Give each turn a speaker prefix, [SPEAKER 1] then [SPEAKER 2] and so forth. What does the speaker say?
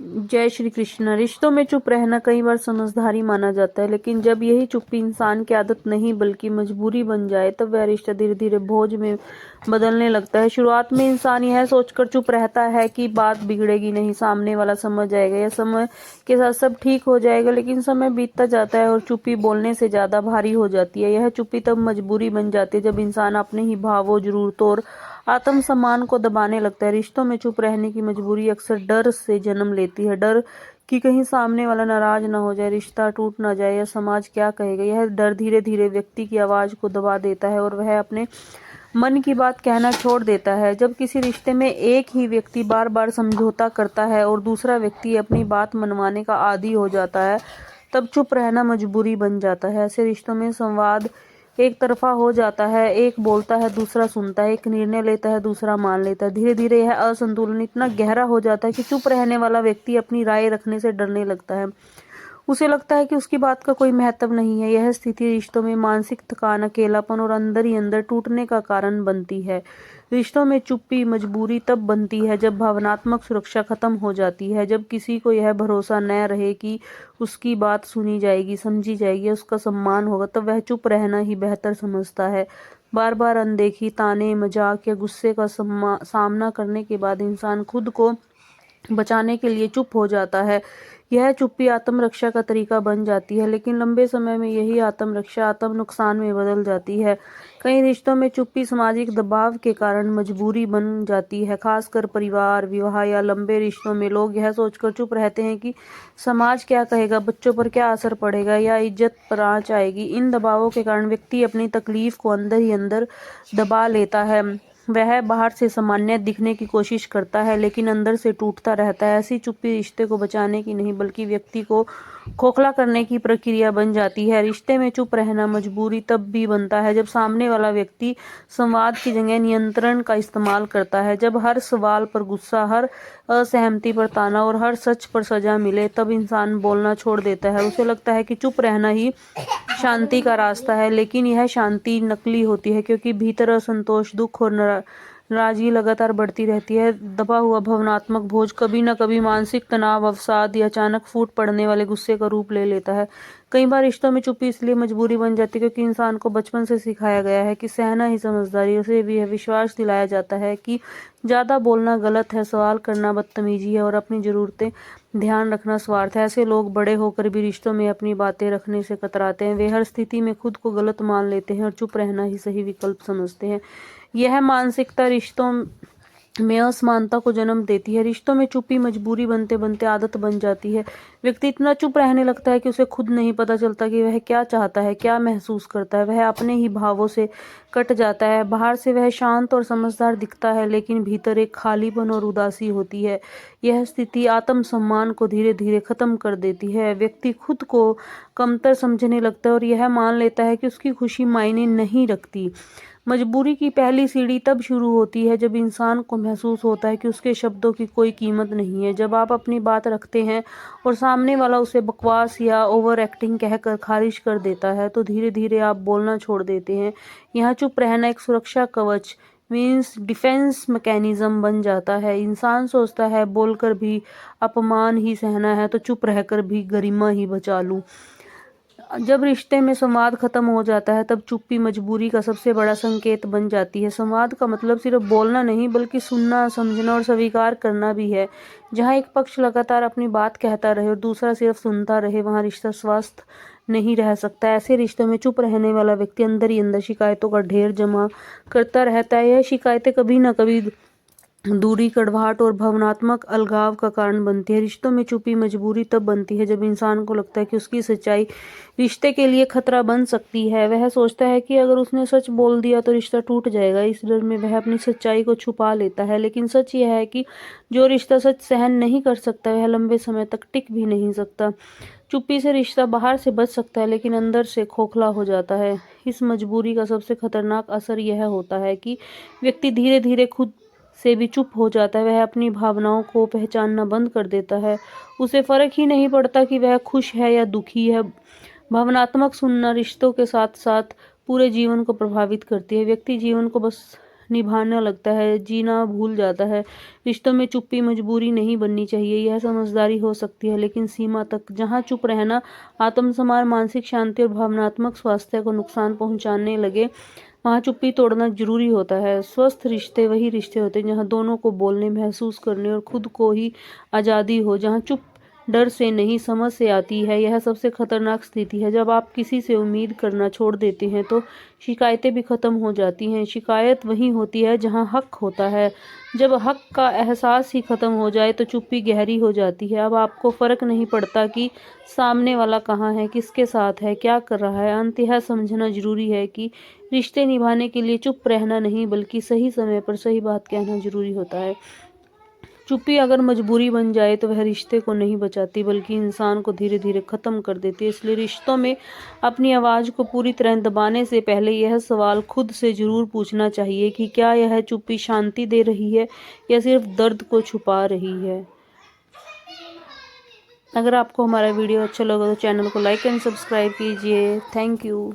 [SPEAKER 1] जय श्री कृष्ण। रिश्तों में चुप रहना कई बार समझदारी माना जाता है, लेकिन जब यही चुप्पी इंसान की आदत नहीं बल्कि मजबूरी बन जाए तब वह रिश्ता धीरे धीरे बोझ में बदलने लगता है। शुरुआत में इंसान यह सोचकर चुप रहता है कि बात बिगड़ेगी नहीं, सामने वाला समझ जाएगा या समय के साथ सब ठीक हो जाएगा, लेकिन समय बीतता जाता है और चुप्पी बोलने से ज्यादा भारी हो जाती है। यह चुप्पी तब मजबूरी बन जाती है जब इंसान अपने ही भावों, जरूरतों और आत्मसम्मान को दबाने लगता है। रिश्तों में चुप रहने की मजबूरी अक्सर डर से जन्म लेती है। डर कि कहीं सामने वाला नाराज ना हो जाए, रिश्ता टूट ना जाए या समाज क्या कहेगा। यह डर धीरे धीरे व्यक्ति की आवाज को दबा देता है और वह अपने मन की बात कहना छोड़ देता है। जब किसी रिश्ते में एक ही व्यक्ति बार बार समझौता करता है और दूसरा व्यक्ति अपनी बात मनवाने का आदी हो जाता है, तब चुप रहना मजबूरी बन जाता है। ऐसे रिश्तों में संवाद एक तरफा हो जाता है, एक बोलता है दूसरा सुनता है, एक निर्णय लेता है दूसरा मान लेता है। धीरे धीरे यह असंतुलन इतना गहरा हो जाता है कि चुप रहने वाला व्यक्ति अपनी राय रखने से डरने लगता है। उसे लगता है कि उसकी बात का कोई महत्व नहीं है। यह स्थिति रिश्तों में मानसिक थकान, अकेलापन और अंदर ही अंदर टूटने का कारण बनती है। रिश्तों में चुप्पी मजबूरी तब बनती है जब भावनात्मक सुरक्षा खत्म हो जाती है, जब किसी को यह भरोसा न रहे कि उसकी बात सुनी जाएगी, समझी जाएगी, उसका सम्मान होगा, तब वह चुप रहना ही बेहतर समझता है। बार बार अनदेखी, ताने, मजाक या गुस्से का सामना करने के बाद इंसान खुद को बचाने के लिए चुप हो जाता है। यह चुप्पी आत्मरक्षा का तरीका बन जाती है, लेकिन लंबे समय में यही आत्मरक्षा आत्म नुकसान में बदल जाती है। कई रिश्तों में चुप्पी सामाजिक दबाव के कारण मजबूरी बन जाती है। खासकर परिवार, विवाह या लंबे रिश्तों में लोग यह सोचकर चुप रहते हैं कि समाज क्या कहेगा, बच्चों पर क्या असर पड़ेगा या इज्जत पर आंच आएगी। इन दबावों के कारण व्यक्ति अपनी तकलीफ को अंदर ही अंदर दबा लेता है। वह बाहर से सामान्य दिखने की कोशिश करता है, लेकिन अंदर से टूटता रहता है। ऐसी चुप्पी रिश्ते को बचाने की नहीं बल्कि व्यक्ति को खोखला करने की प्रक्रिया बन जाती है। रिश्ते में चुप रहना मजबूरी तब भी बनता है जब सामने वाला व्यक्ति संवाद की जगह नियंत्रण का इस्तेमाल करता है। जब हर सवाल पर गुस्सा, हर असहमति पर ताना और हर सच पर सजा मिले, तब इंसान बोलना छोड़ देता है। उसे लगता है कि चुप रहना ही शांति का रास्ता है, लेकिन यह शांति नकली होती है, क्योंकि भीतर असंतोष, दुख और नाराजगी लगातार बढ़ती रहती है। दबा हुआ भावनात्मक बोझ कभी न कभी मानसिक तनाव, अवसाद या अचानक फूट पड़ने वाले गुस्से का रूप ले लेता है। कई बार रिश्तों में चुप्पी इसलिए मजबूरी बन जाती है क्योंकि इंसान को बचपन से सिखाया गया है कि सहना ही समझदारी। उसे भी यह विश्वास दिलाया जाता है कि ज्यादा बोलना गलत है, सवाल करना बदतमीजी है और अपनी जरूरतें ध्यान रखना स्वार्थ है। ऐसे लोग बड़े होकर भी रिश्तों में अपनी बातें रखने से कतराते हैं। वे हर स्थिति में खुद को गलत मान लेते हैं और चुप रहना ही सही विकल्प समझते हैं। यह मानसिकता रिश्तों में असमानता को जन्म देती है। रिश्तों में चुप्पी मजबूरी बनते बनते आदत बन जाती है। व्यक्ति इतना चुप रहने लगता है कि उसे खुद नहीं पता चलता कि वह क्या चाहता है, क्या महसूस करता है। वह अपने ही भावों से कट जाता है। बाहर से वह शांत और समझदार दिखता है, लेकिन भीतर एक खालीपन और उदासी होती है। यह स्थिति आत्मसम्मान को धीरे धीरे खत्म कर देती है। व्यक्ति खुद को कमतर समझने लगता है और यह मान लेता है कि उसकी खुशी मायने नहीं रखती। मजबूरी की पहली सीढ़ी तब शुरू होती है जब इंसान को महसूस होता है कि उसके शब्दों की कोई कीमत नहीं है। जब आप अपनी बात रखते हैं और सामने वाला उसे बकवास या ओवर एक्टिंग कहकर खारिज कर देता है, तो धीरे धीरे आप बोलना छोड़ देते हैं। यहाँ चुप रहना एक सुरक्षा कवच मीन्स डिफेंस मैकेनिज्म बन जाता है। इंसान सोचता है बोलकर भी अपमान ही सहना है तो चुप रहकर भी गरिमा ही बचा लूं। जब रिश्ते में संवाद खत्म हो जाता है, तब चुप्पी मजबूरी का सबसे बड़ा संकेत बन जाती है। संवाद का मतलब सिर्फ बोलना नहीं बल्कि सुनना, समझना और स्वीकार करना भी है। जहाँ एक पक्ष लगातार अपनी बात कहता रहे और दूसरा सिर्फ सुनता रहे, वहाँ रिश्ता स्वस्थ नहीं रह सकता। ऐसे रिश्तों में चुप रहने वाला व्यक्ति अंदर ही अंदर शिकायतों का ढेर जमा करता रहता है। यह शिकायतें कभी न कभी दूरी, कड़वाहट और भावनात्मक अलगाव का कारण बनती है। रिश्तों में चुप्पी मजबूरी तब बनती है जब इंसान को लगता है कि उसकी सच्चाई रिश्ते के लिए खतरा बन सकती है। वह सोचता है कि अगर उसने सच बोल दिया तो रिश्ता टूट जाएगा। इस डर में वह अपनी सच्चाई को छुपा लेता है, लेकिन सच यह है कि जो रिश्ता सच सहन नहीं कर सकता वह लंबे समय तक टिक भी नहीं सकता। चुप्पी से रिश्ता बाहर से बच सकता है, लेकिन अंदर से खोखला हो जाता है। इस मजबूरी का सबसे खतरनाक असर यह होता है कि व्यक्ति धीरे धीरे खुद से भी चुप हो जाता है। वह अपनी भावनाओं को पहचानना बंद कर देता है। उसे फर्क ही नहीं पड़ता कि वह खुश है या दुखी है। भावनात्मक सुनना रिश्तों के साथ साथ पूरे जीवन को प्रभावित करती है। व्यक्ति जीवन को बस निभाना लगता है, जीना भूल जाता है। रिश्तों में चुप्पी मजबूरी नहीं बननी चाहिए, यह समझदारी हो सकती है लेकिन सीमा तक। जहाँ चुप रहना आत्मसम्मान, मानसिक शांति और भावनात्मक स्वास्थ्य को नुकसान पहुंचाने लगे, वहाँ चुप्पी तोड़ना जरूरी होता है। स्वस्थ रिश्ते वही रिश्ते होते हैं जहाँ दोनों को बोलने, महसूस करने और खुद को ही आज़ादी हो। जहाँ चुप डर से नहीं, समझ से आती है। यह सबसे खतरनाक स्थिति है। जब आप किसी से उम्मीद करना छोड़ देते हैं तो शिकायतें भी खत्म हो जाती हैं। शिकायत वहीं होती है जहां हक होता है। जब हक का एहसास ही खत्म हो जाए तो चुप्पी गहरी हो जाती है। अब आपको फर्क नहीं पड़ता कि सामने वाला कहाँ है, किसके साथ है, क्या कर रहा है। अंत यह समझना जरूरी है कि रिश्ते निभाने के लिए चुप रहना नहीं बल्कि सही समय पर सही बात कहना जरूरी होता है। चुप्पी अगर मजबूरी बन जाए तो वह रिश्ते को नहीं बचाती बल्कि इंसान को धीरे धीरे खत्म कर देती है। इसलिए रिश्तों में अपनी आवाज को पूरी तरह दबाने से पहले यह सवाल खुद से जरूर पूछना चाहिए कि क्या यह चुप्पी शांति दे रही है या सिर्फ दर्द को छुपा रही है। अगर आपको हमारा वीडियो अच्छा लगा तो चैनल को लाइक एंड सब्सक्राइब कीजिए। Thank you.